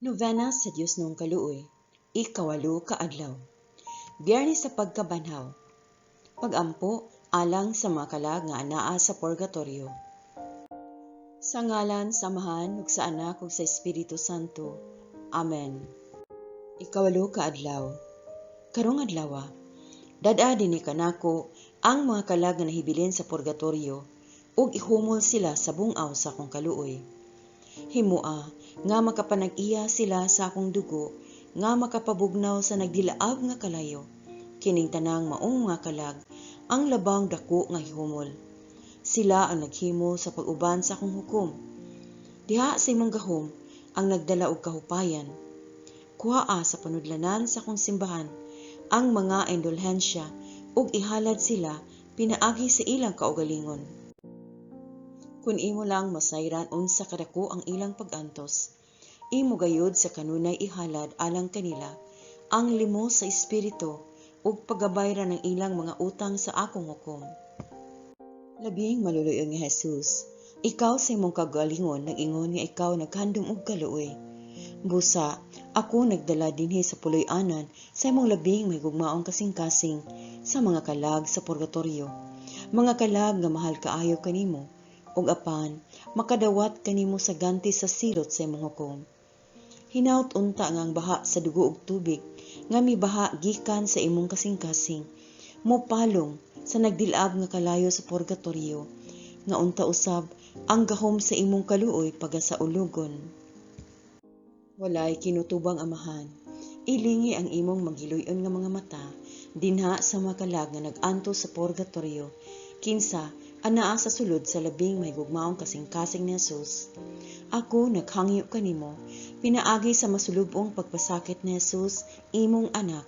Novena sa Diyos nung kaluoy, ikawalo ka adlaw. Biyernes sa pagkabanhaw. Pagampo alang sa mga kalag nga anaa sa purgatorio. Sa ngalan sa Amahan ug sa Anak ug sa Espiritu Santo. Amen. Ikawalo ka adlaw. Karong adlawa, dad-a dinhi kanako ang mga kalag nga nahibilin sa purgatorio ug ihumol sila sa bung-aw sa akong kaluoy. Himua nga makapanag-iya sila sa akong dugo nga makapabugnaw sa nagdilaab nga kalayo. Kining tanang maong nga kalag ang labang dako nga hihumol. Sila ang naghimo sa pag-uban sa akong hukom. Diha sa imong gahom ang nagdala og kahupayan. Kuhaa sa panudlanan sa akong simbahan ang mga indulhensya ug ihalad sila pinaagi sa ilang kaugalingon. Kung imo lang masayran unsa kadako ang ilang pag-antos, imo gayud sa kanunay ihalad alang kanila ang limos sa espiritu ug pagabayra ng ilang mga utang sa akong hukom. Labing maluluyo nga Jesus, ikaw sa imong kagalingon nag-ingon nga ikaw naghandom og kaluoy. Busa, ako nagdala dinhi sa puloy-anan sa imong labing may gugmaong kasing-kasing sa mga kalag sa purgatorio. Mga kalag nga mahal kaayo kanimo, ug apan makadawat kanimo sa ganti sa silot sa imong hukom. Hinaut unta nga ang baha sa dugo ug tubig nga mibaha gikan sa imong kasing-kasing mopalong sa nagdilab nga kalayo sa purgatorio nga unta usab ang gahom sa imong kaluoy pagasaulugon. Walay kinutubang Amahan, ilingi ang imong maghiluyon nga mga mata dinha sa mga kalag nga nag-anto sa purgatorio kinsa anaa sa sulod sa labing may gugmaong kasing-kasing ni Jesus. Ako naghangyo kanimo pinaagi sa masulubong pagpasakit ni Jesus imong anak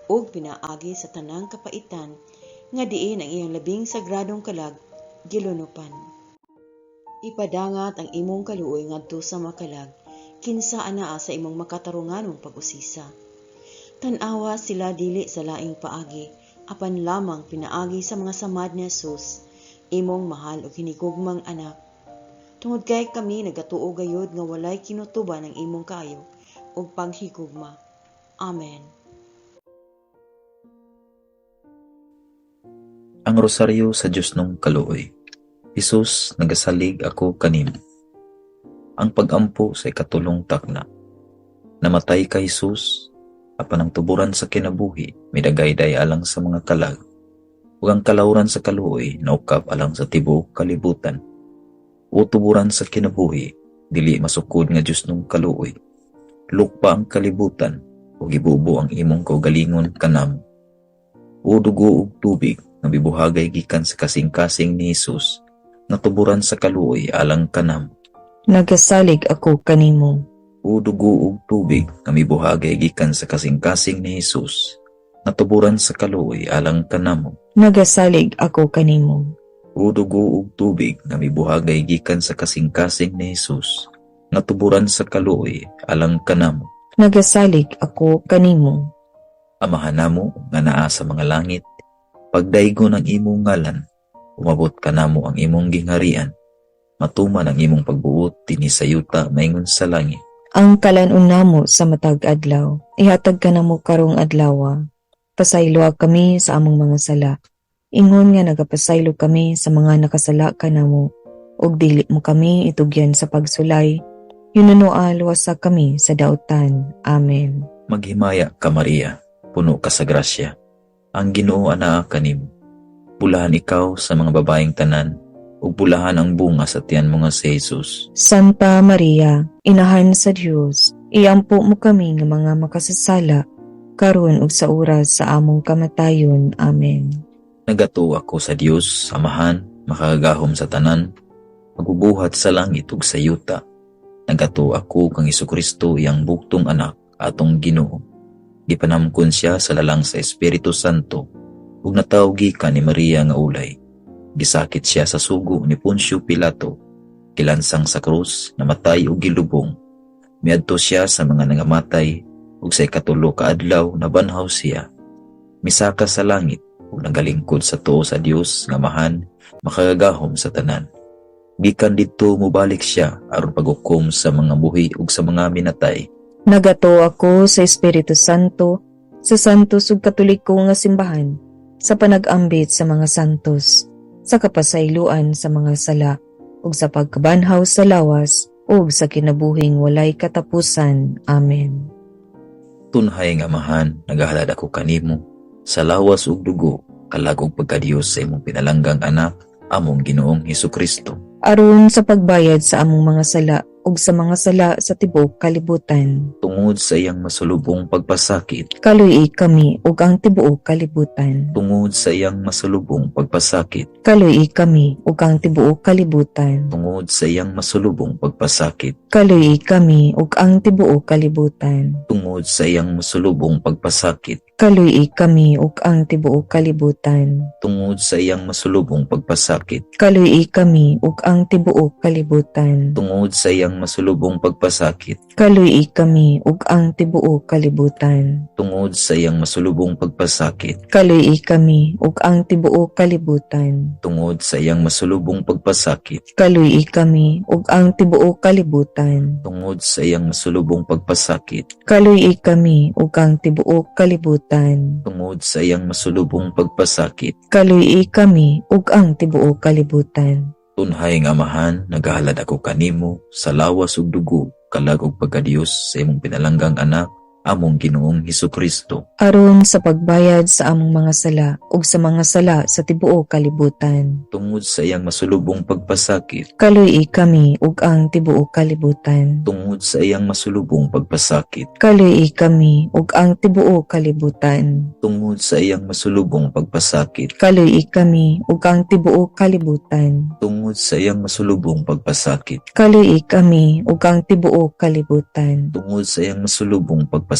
ug pinaagi sa tanang kapaitan nga diin ang iyang labing sagradong kalag gilunupan. Ipadangat ang imong kaluoy ngadto sa mga kalag kinsa anaa sa imong makatarunganong pag-usisa. Tan-awa sila dili sa laing paagi apan lamang pinaagi sa mga samad ni Jesus, imong mahal ug hinigugmang anak. Tungod kay kami nagatuo gayud nga walay kinutuban ang imong kaayo ug paghigugma. Amen. Ang rosaryo sa Diyos nung kaluoy. Jesus, nagasalig ako kanimo. Ang pagampo sa ikatulong takna. Namatay ka Jesus, apan ang tuburan sa kinabuhi, midagayday alang sa mga kalag. Ug ang kalawran sa kaluoy, naukap alang sa tibuok kalibutan. O tuburan sa kinabuhi, dili masukod nga Diyos nung kaluoy. Lukpa ang kalibutan, ug ibubo ang imong kaugalingon kanamo. O dugo ug tubig, nga bibuhagay gikan sa kasing-kasing ni Jesus, nga tuburan sa kaluoy alang kanamo. Nagasalig ako kanimo. O dugo ug tubig, nga mibuhagay gikan sa kasing-kasing ni Jesus, nga tuburan sa kaluoy alang kanamo. Nagasalig ako kanimo. O dugo ug tubig, nga mibuhagay gikan sa kasing-kasing ni Jesus, nga tuburan sa kaluoy alang kanamo. Nagasalig ako kanimo. Amahan namo nga naa sa mga langit, pagdaygon ang imong ngalan, umabot kanamo ang imong gingharian, matuman ang imong pagbuot dinhi sa yuta maingon sa langit. Ang kalanon namo sa matag adlaw, ihatag ka namo karong adlawa. Pasaylo kami sa among mga sala. Ingon nga nagapasaylo kami sa mga nakasala kanamo, ug dili mo kami itugyan sa pagsulay. Yununua luwasa kami sa dautan. Amen. Maghimaya ka Maria, puno ka sa grasya. Ang Ginoo anaa kanimo. Bulahan ikaw sa mga babaeng tanan, ug bulahan ang bunga sa tiyan mo nga si Jesus. Santa Maria, Inahan sa Dios, iampo mo kami nga mga makasasala, karon ug sa oras sa among kamatayon. Amen. Nagatuo ako sa Dios, Amahan, makagahom sa tanan, magbubuhat sa langit ug sa yuta. Nagatuo ako kang Jesucristo, iyang buktong anak, atong Ginoo. Gipanamkon siya sa lalang sa Espiritu Santo, ug natawgi ka ni Maria nga ulay. Gisakit siya sa sugo ni Poncio Pilato, gilansang sa krus, namatay ug gilubong. Miadto siya sa mga nangamatay, ug sa ikatulo ka adlaw nabanhaw siya. Misaka sa langit, ug nagalingkod sa tuo sa Dios nga Amahan, makagagahom sa tanan. Gikan didto mobalik siya aron paghukom sa mga buhi ug sa mga minatay. Nagato ako sa Espiritu Santo, sa santos ug katoliko nga simbahan, sa panag-ambit sa mga santos, sa kapasayloan sa mga sala, ug sa pagkabanhaw sa lawas, ug sa kinabuhing walay katapusan. Amen. Tunhay nga Amahan, nagahalad ako kanimo, sa lawas ug dugo, kalagog pagkadiyos sa imong pinalanggang anak, among Ginoong Hesukristo. Aron sa pagbayad sa among mga sala, ug sa mga sala sa tibuok kalibutan. Tungod sa iyang masulubong pagpasakit, Kaluy kami ug ang tibuok kalibutan. tungod sa iyang masulubong pagpasakit, Kaluy kami ug ang tibuok kalibutan. tungod sa iyang masulubong pagpasakit, Kaluy kami ug ang tibuok kalibutan. tungod sa iyang masulubong pagpasakit, Kaluy kami ug ang tibuok kalibutan. tungod sa iyang masulubong pagpasakit, Kaluy kami ug ang tibuok kalibutan. tungod sa iyang masulubong pagpasakit, Kaluy kami ug ang tibuok kalibutan. tungod sa iyang masulubong pagpasakit, Kaluy kami ug ang tibuok kalibutan. tungod sa iyang masulubong pagpasakit, Kaluy kami ug ang tibuok kalibutan. tungod sa iyang masulubong pagpasakit, Kaluy kami ug ang tibuok kalibutan. tungod sa iyang masulubong pagpasakit. Kaluy kami ug ang tibuok kalibutan. Tunhay nga Amahan, nagahalad ako kanimo, sa lawas ug dugo, kalagog pagkadiyos sa imong pinalanggang anak, among Ginoong Hesukristo. Aron sa pagbayad sa among mga sala ug sa mga sala sa tibuok kalibutan. Tungod sa iyang masulubong pagpasakit, Kaluy kami ug ang tibuok kalibutan. tungod sa iyang masulubong pagpasakit, Kaluy kami ug ang tibuok kalibutan. tungod sa iyang masulubong pagpasakit, Kaluy kami ug ang tibuok kalibutan. tungod sa iyang masulubong pagpasakit, Kaluy kami ug ang tibuok kalibutan. tungod sa iyang masulubong pagpasakit,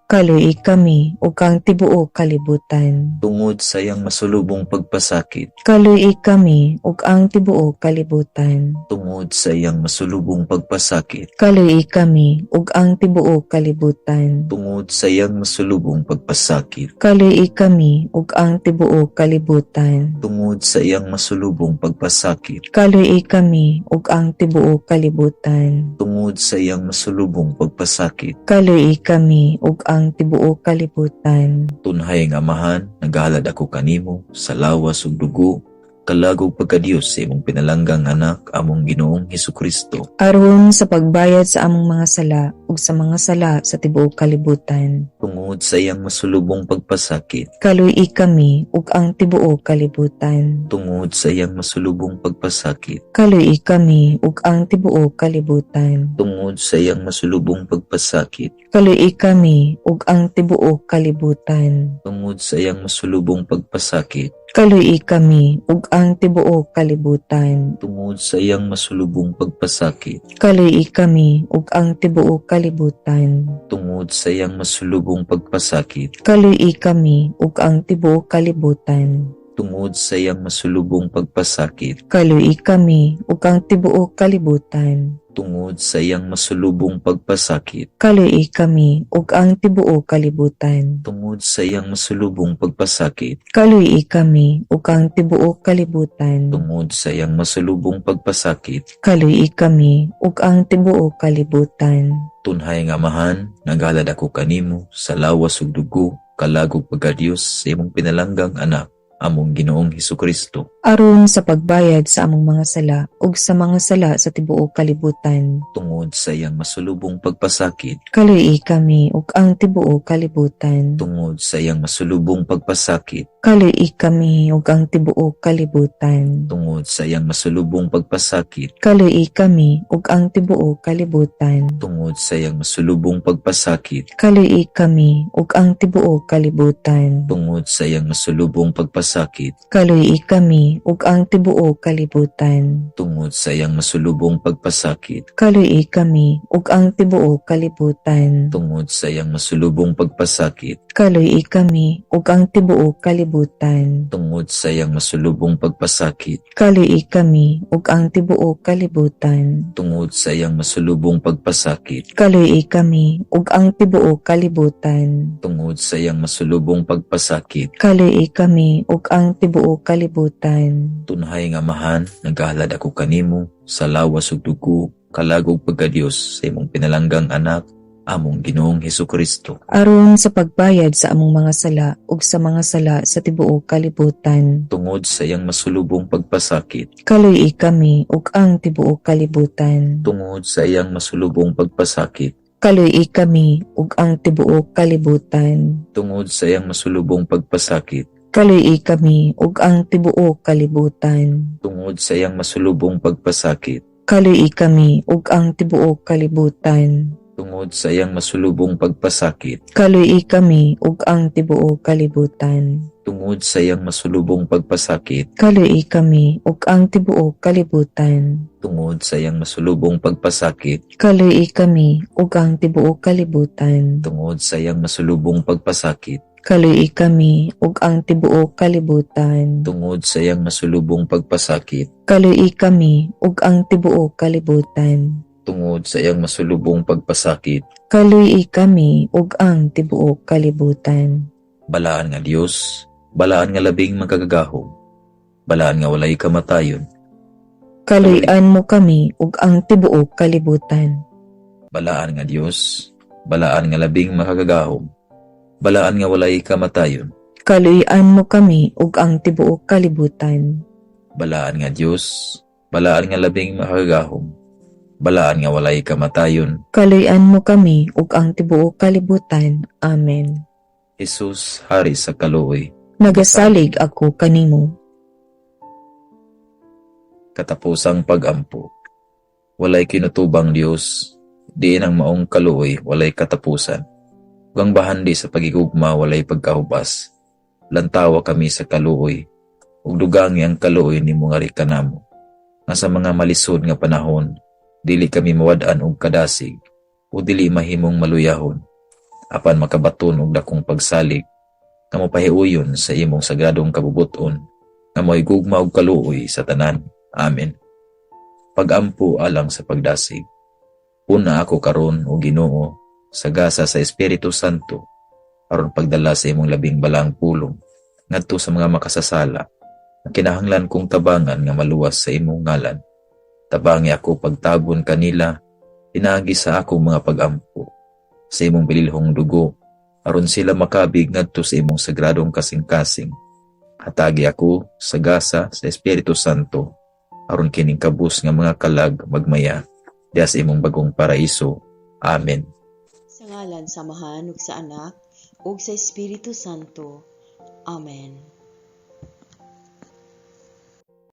Kaluy kami ug ang tibuok kalibutan. tungod sa iyang masulubong pagpasakit, Kaluy kami ug ang tibuok kalibutan. tungod sa iyang masulubong pagpasakit, Kaluy kami ug ang tibuok kalibutan. tungod sa iyang masulubong pagpasakit, Kaluy kami ug ang tibuok kalibutan. tungod sa iyang masulubong pagpasakit, Kaluy kami ug ang tibuok kalibutan. tungod sa iyang masulubong pagpasakit. Kaluy kami ug ang tibuok kalibutan. Tunhay nga Amahan, nagahalad ako kanimo, sa lawas ug dugo, kalagog pagkadiyos sa imong pinalanggang anak, among Ginoong Hesukristo. Aron sa pagbayad sa among mga sala ug sa mga sala sa tibuok kalibutan. Tungod sa iyang masulubong pagpasakit, Kaluy kami ug ang tibuok kalibutan. tungod sa iyang masulubong pagpasakit, Kaluy kami ug ang tibuok kalibutan. tungod sa iyang masulubong pagpasakit, Kaluy kami ug ang tibuok kalibutan. tungod sa iyang masulubong pagpasakit, Kaluy kami ug ang tibuok kalibutan. tungod sa iyang masulubong pagpasakit, Kaluy kami ug ang tibuok kalibutan. tungod sa iyang masulubong pagpasakit, Kaluy kami ug ang tibuok kalibutan. tungod sa iyang masulubong pagpasakit, Kaluy kami ug ang tibuok kalibutan. tungod sa iyang masulubong pagpasakit, Kaluy kami ug ang tibuok kalibutan. tungod sa iyang masulubong pagpasakit, Kaluy kami ug ang tibuok kalibutan. tungod sa iyang masulubong pagpasakit. Kaluy kami ug ang tibuok kalibutan. Tunhay nga Amahan, nagahalad ako kanimo, sa lawas ug dugo, kalagog pagkadiyos sa imong pinalanggang anak, among Ginoong Hesukristo. Aron sa pagbayad sa among mga sala ug sa mga sala sa tibuok kalibutan. Tungod sa iyang masulubong pagpasakit, Kaluy kami ug ang tibuok kalibutan. tungod sa iyang masulubong pagpasakit, Kaluy kami ug ang tibuok kalibutan. tungod sa iyang masulubong pagpasakit, Kaluy kami ug ang tibuok kalibutan. tungod sa iyang masulubong pagpasakit, Kaluy kami ug ang tibuok kalibutan. tungod sa iyang masulubong pagpasakit, Kaluy kami ug ang tibuok kalibutan. tungod sa iyang masulubong pagpasakit, Kaluy kami ug ang tibuok kalibutan. tungod sa iyang masulubong pagpasakit, Kaluy kami ug ang tibuok kalibutan. tungod sa iyang masulubong pagpasakit, Kaluy kami ug ang tibuok kalibutan. tungod sa iyang masulubong pagpasakit, Kaluy kami ug ang tibuok kalibutan. tungod sa iyang masulubong pagpasakit. Kaluy kami ug ang tibuok kalibutan. Tunhay nga Amahan, nagahalad ako kanimo, sa lawas ug dugo, kalagog pagkadiyos sa imong pinalanggang anak, among Ginoong Hesukristo, aron sa pagbayad sa among mga sala ug sa mga sala sa tibuok kalibutan. tungod sa iyang masulubong pagpasakit, Kaluy kami ug ang tibuok kalibutan. tungod sa iyang masulubong pagpasakit, Kaluy kami ug ang tibuok kalibutan. tungod sa iyang masulubong pagpasakit, Kaluy kami ug ang tibuok kalibutan. tungod sa iyang masulubong pagpasakit, Kaluy kami ug ang tibuok kalibutan. tungod sa iyang masulubong pagpasakit, Kaluy kami ug ang tibuok kalibutan. tungod sa iyang masulubong pagpasakit, Kaluy kami ug ang tibuok kalibutan. tungod sa iyang masulubong pagpasakit, Kaluy kami ug ang tibuok kalibutan. tungod sa iyang masulubong pagpasakit, Kaluy kami ug ang tibuok kalibutan. tungod sa iyang masulubong pagpasakit, Kaluy kami ug ang tibuok kalibutan. tungod sa iyang masulubong pagpasakit. Kaluy kami ug ang tibuok kalibutan. Balaan nga Dios, balaan nga labing magkagahom, balaan nga walay kamatayon, Kaluy-an mo kami ug ang tibuok kalibutan. balaan nga Dios, balaan nga labing makagagahom, balaan nga walay kamatayon, Kaluy-an mo kami ug ang tibuok kalibutan. balaan nga Dios, balaan nga labing makagahom, balaan nga walay kamatayon. Kaluy-an mo kami ug ang tibuok kalibutan. Amen. Jesus, Hari sa kaluoy, Nagasalig ako kanimo. katapusang pagampo. Walay kinutubang Dios, diin ang maong kaluoy, walay katapusan. Ugang bahandi sa pagigugma, walay pagkahubas. Lantawa kami sa kaluoy, ug dugangi ang kaluoy ni mungari kanamo. Nga sa mga malisod nga panahon, dili kami mawad-an og kadasig, o dili mahimong maluyahon. Apan makabaton og dakong pagsalig, nga mopahiuyon sa imong sagradong kabubuton, nga mo'y gugma og kaluoy sa tanan. Amen. Pagampo alang sa pagdasig. Una ako karon o Ginoo, sa gasa sa Espiritu Santo, aron pagdala sa imong labing balang pulong, ngadto sa mga makasasala, na kinahanglan kong tabangan nga maluwas sa imong ngalan. Tabangi ako pagtabon kanila, pinagi sa akong mga pagampo, sa imong bililhong dugo, aron sila makabig ngadto sa imong sagradong kasing-kasing. Hatagi ako sa gasa sa Espiritu Santo, aron kining kabus nga mga kalag magmaya diha sa imong bagong paraiso. Amen. Sa ngalan sa Amahan ug sa Anak ug sa Espiritu Santo. Amen.